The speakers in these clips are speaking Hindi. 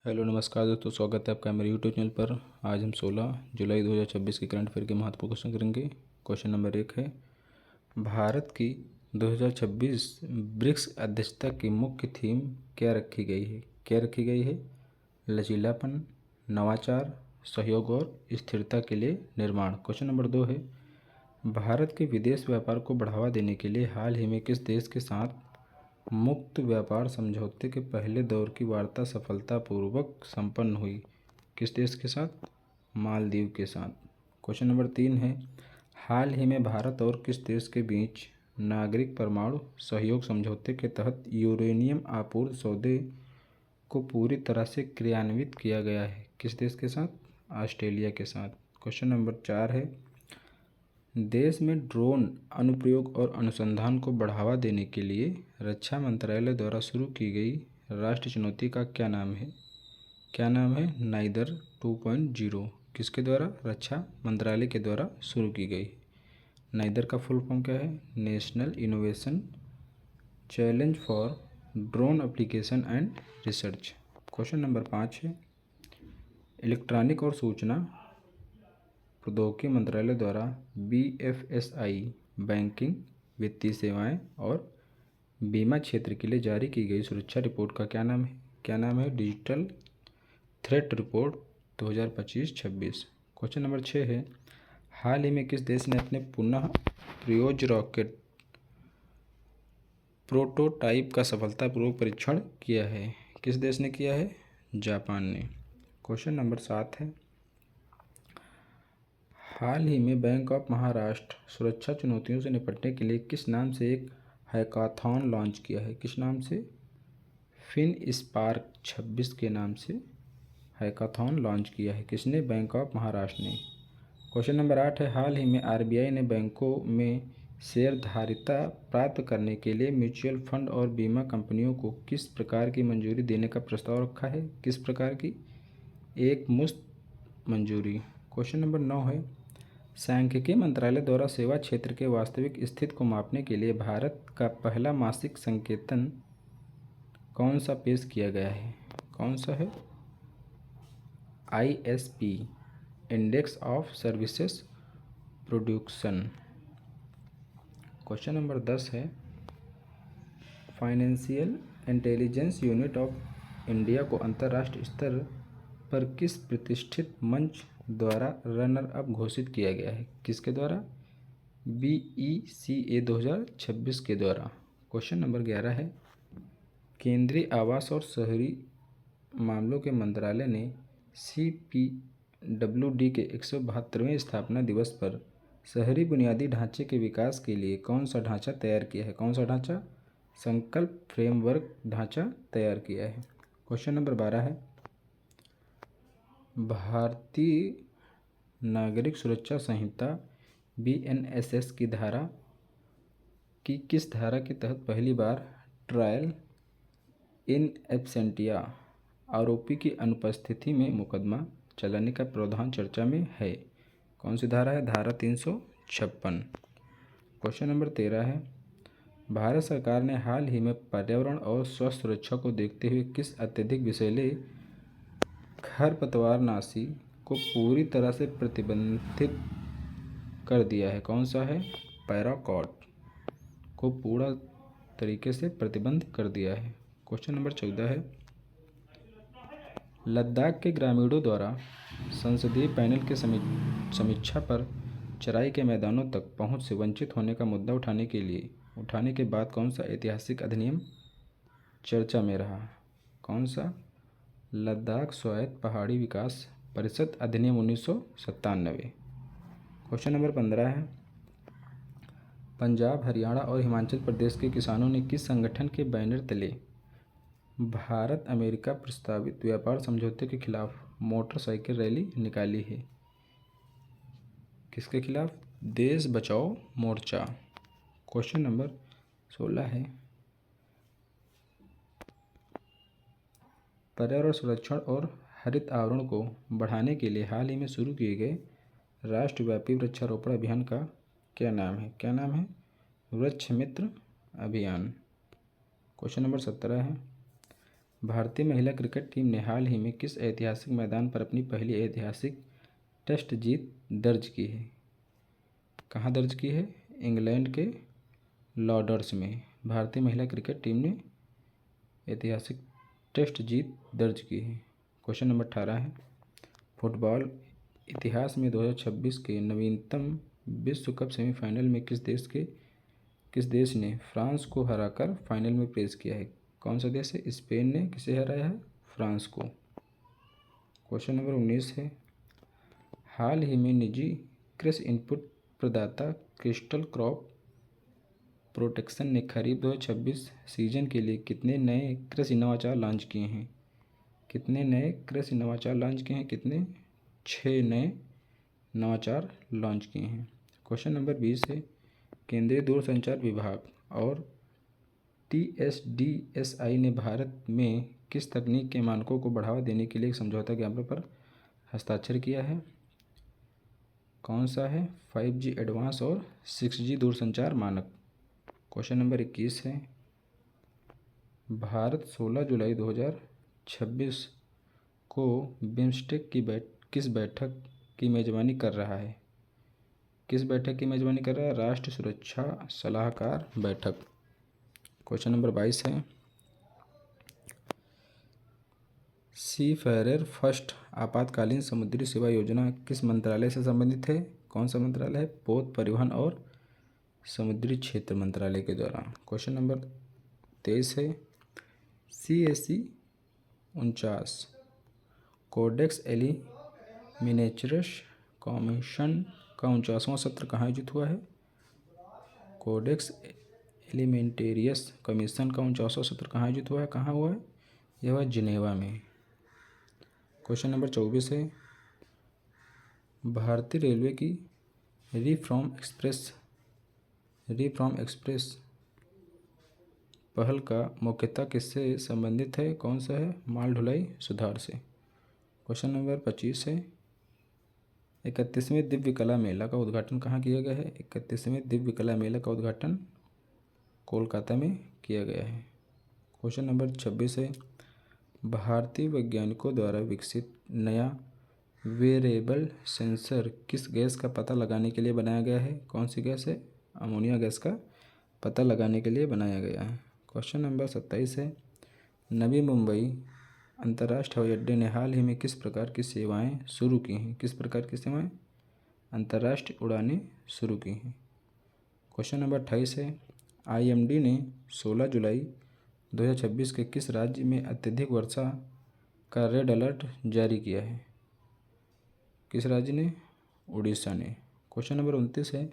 हेलो नमस्कार दोस्तों, स्वागत है आपका मेरे यूट्यूब चैनल पर। आज हम 16 जुलाई 2026 के करंट अफेयर के महत्वपूर्ण क्वेश्चन करेंगे। क्वेश्चन नंबर 1 है, भारत की 2026 ब्रिक्स अध्यक्षता की मुख्य थीम क्या रखी गई है? लचीलापन, नवाचार, सहयोग और स्थिरता के लिए निर्माण। क्वेश्चन नंबर 2 है, भारत के विदेश व्यापार को बढ़ावा देने के लिए हाल ही में किस देश के साथ मुक्त व्यापार समझौते के पहले दौर की वार्ता सफलतापूर्वक संपन्न हुई? किस देश के साथ? मालदीव के साथ। क्वेश्चन नंबर 3 है, हाल ही में भारत और किस देश के बीच नागरिक परमाणु सहयोग समझौते के तहत यूरेनियम आपूर्ति सौदे को पूरी तरह से क्रियान्वित किया गया है? किस देश के साथ? ऑस्ट्रेलिया के साथ। क्वेश्चन नंबर 4 है, देश में ड्रोन अनुप्रयोग और अनुसंधान को बढ़ावा देने के लिए रक्षा मंत्रालय द्वारा शुरू की गई राष्ट्रीय चुनौती का क्या नाम है? नाइदर 2.0। किसके द्वारा? रक्षा मंत्रालय के द्वारा शुरू की गई। नाइदर का फुल फॉर्म क्या है? National innovation challenge for drone application and research. Question number 5 है, इलेक्ट्रॉनिक और सूचना प्रौद्योगिकी मंत्रालय द्वारा BFSI बैंकिंग, वित्तीय सेवाएं और बीमा क्षेत्र के लिए जारी की गई सुरक्षा रिपोर्ट का क्या नाम है? Digital threat report 2025-26। Question number 6 है, हाल ही में किस देश ने अपने पुनः प्रयोज्य रॉकेट प्रोटोटाइप का सफलतापूर्वक परीक्षण किया है? किस देश ने किया है? जापान ने। क्वेश्चन नंबर 7 है, हाल ही में बैंक ऑफ महाराष्ट्र सुरक्षा चुनौतियों से निपटने के लिए किस नाम से एक हैकाथॉन लॉन्च किया है? किस नाम से? फिन स्पार्क 26 के नाम से हैकाथॉन लॉन्च किया है। किसने? बैंक ऑफ महाराष्ट्र ने। क्वेश्चन नंबर 8 है, हाल ही में RBI ने बैंकों में शेयरधारिता प्राप्त करने के लिए म्यूचुअल फंड और बीमा कंपनियों को किस प्रकार की मंजूरी देने का प्रस्ताव रखा है? किस प्रकार की? एक मुश्त मंजूरी। क्वेश्चन नंबर 9 है, सांख्यिकी मंत्रालय द्वारा सेवा क्षेत्र के वास्तविक स्थिति को मापने के लिए भारत का पहला मासिक संकेतन कौन सा पेश किया गया है? कौन सा है? ISP index of services production. Question number 10 है, financial intelligence unit of India को अंतर्राष्ट्रीय स्तर पर किस प्रतिष्ठित मंच द्वारा रनर अप घोषित किया गया है? किसके द्वारा? BECA 2026 के द्वारा। क्वेश्चन नंबर 11 है, केंद्रीय आवास और शहरी मामलों के मंत्रालय ने CPWD के 172वें स्थापना दिवस पर शहरी बुनियादी ढांचे के विकास के लिए कौन सा ढांचा तैयार किया है? कौन सा ढांचा? संकल्प फ्रेमवर्क ढांचा तैयार किया है। क्वेश्चन नंबर 12 है, भारतीय नागरिक सुरक्षा संहिता BNSS की किस धारा के तहत पहली बार ट्रायल इन एब्सेंटिया आरोपी की अनुपस्थिति में मुकदमा चलाने का प्रावधान चर्चा में है? कौन सी धारा है? धारा 356। क्वेश्चन नंबर 13 है, भारत सरकार ने हाल ही में पर्यावरण और स्वास्थ्य सुरक्षा को देखते हुए किस अत्यधिक विषैले खरपतवारनाशी को पूरी तरह से प्रतिबंधित कर दिया है? कौन सा है? पैराकॉट को पूरा तरीके से प्रतिबंध कर दिया है। क्वेश्चन नंबर 14 है, लद्दाख के ग्रामीणों द्वारा संसदीय पैनल के समीक्षा पर चराई के मैदानों तक पहुंच से वंचित होने का मुद्दा उठाने के बाद कौन सा ऐतिहासिक अधिनियम चर्चा में रहा? कौन सा? लद्दाख स्वायत्त पहाड़ी विकास परिषद अधिनियम 1997। क्वेश्चन नंबर 15 है, पंजाब, हरियाणा और हिमाचल प्रदेश के किसानों ने किस संगठन के बैनर तले भारत अमेरिका प्रस्तावित व्यापार समझौते के खिलाफ मोटरसाइकिल रैली निकाली है? किसके खिलाफ? देश बचाओ मोर्चा। क्वेश्चन नंबर 16 है, पर्यावरण संरक्षण और हरित आवरण को बढ़ाने के लिए हाल ही में शुरू किए गए राष्ट्रव्यापी वृक्षारोपण अभियान का क्या नाम है? वृक्ष मित्र अभियान। क्वेश्चन नंबर 17 है, भारतीय महिला क्रिकेट टीम ने हाल ही में किस ऐतिहासिक मैदान पर अपनी पहली ऐतिहासिक टेस्ट जीत दर्ज की है? कहाँ दर्ज की है? इंग्लैंड के लॉर्ड्स में भारतीय महिला क्रिकेट टीम ने ऐतिहासिक टेस्ट जीत दर्ज की है। क्वेश्चन नंबर 18 है, फुटबॉल इतिहास में 2026 के नवीनतम विश्व कप सेमीफाइनल में किस देश ने फ्रांस को हराकर फाइनल में प्रवेश किया है? कौन सा देश है? स्पेन ने किसे हराया है? फ्रांस को। क्वेश्चन नंबर 19 है, हाल ही में निजी कृषि इनपुट प्रदाता क्रिस्टल क्रॉप प्रोटेक्शन ने खरीफ 2026 सीजन के लिए कितने नए कृषि नवाचार लॉन्च किए हैं? कितने नए कृषि नवाचार लॉन्च किए हैं? कितने? 6 नए नवाचार लॉन्च किए हैं। क्वेश्चन नंबर 20 है, केंद्रीय दूरसंचार विभाग और TSDSI ने भारत में किस तकनीक के मानकों को बढ़ावा देने के लिए एक समझौता ज्ञापन पर हस्ताक्षर किया है? कौन सा है? 5G एडवांस और 6G दूरसंचार मानक। क्वेश्चन नंबर 21 है, भारत 16 जुलाई 2026 को बिम्स्टेक की किस बैठक की मेज़बानी कर रहा है? किस बैठक की मेज़बानी कर रहा है? राष्ट्रीय सुरक्षा सलाहकार बैठक। क्वेश्चन नंबर 22 है, सीफेयर फर्स्ट आपातकालीन समुद्री सेवा योजना किस मंत्रालय से संबंधित है? कौन सा मंत्रालय है? पोत, परिवहन और समुद्री क्षेत्र मंत्रालय के द्वारा। क्वेश्चन नंबर 23 है, CAC 49 कोडेक्स एलिमिनेटरिस कमीशन का 49वां सत्र कहाँ आयोजित हुआ है? कोडेक्स एलिमेंटेरियस कमीशन का 49वां सत्र कहाँ आयोजित हुआ है? कहाँ हुआ है? यह हुआ जिनेवा में। क्वेश्चन नंबर 24 है, भारतीय रेलवे की रिफॉर्म एक्सप्रेस पहल का मुख्यतः किससे संबंधित है? कौन सा है? माल ढुलाई सुधार से। क्वेश्चन नंबर 25 है, 31वें दिव्य कला मेला का उद्घाटन कहाँ किया गया है? 31वें दिव्य कला मेला का उद्घाटन कोलकाता में किया गया है। क्वेश्चन नंबर 26 है, भारतीय वैज्ञानिकों द्वारा विकसित नया वेरिएबल सेंसर किस गैस का पता लगाने के लिए बनाया गया है? कौन सी गैस है? अमोनिया गैस का पता लगाने के लिए बनाया गया है। क्वेश्चन नंबर 27 है, नवी मुंबई अंतर्राष्ट्रीय हवाई अड्डे ने हाल ही में किस प्रकार की सेवाएं शुरू की हैं? किस प्रकार की सेवाएं? अंतर्राष्ट्रीय उड़ानें शुरू की हैं। क्वेश्चन नंबर 28 है, IMD ने 16 जुलाई 2026 के किस राज्य में अत्यधिक वर्षा का रेड अलर्ट जारी किया है? किस राज्य ने? उड़ीसा ने। क्वेश्चन नंबर 29 है,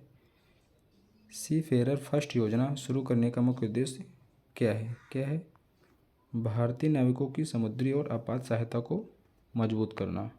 सीफेयर फर्स्ट योजना शुरू करने का मुख्य उद्देश्य क्या है? क्या है? भारतीय नाविकों की समुद्री और आपात सहायता को मजबूत करना।